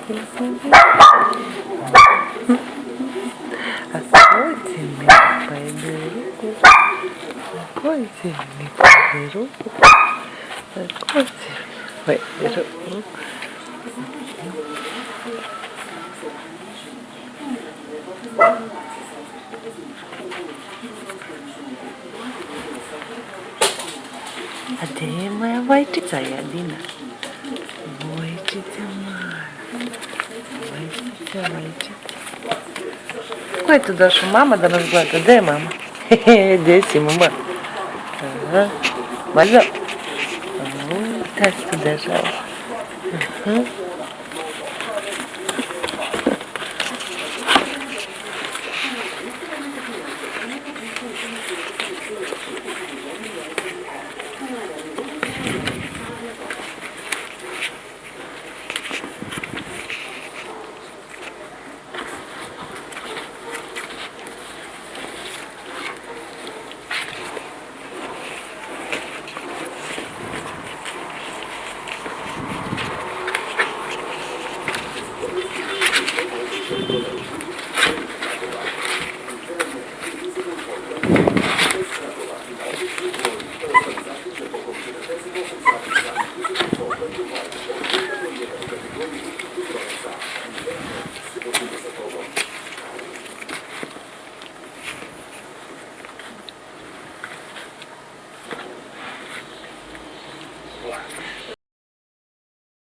А котик пойди руку. Котик пойди руку. Котик пойди руку. А де моя вайчиця, Аліна? Вайчиця моя. Вайчиця. Ой, туда что мама до нас гладит. Де мама? Де сі мама? Ага. Вальо. Так туда жал. Ага.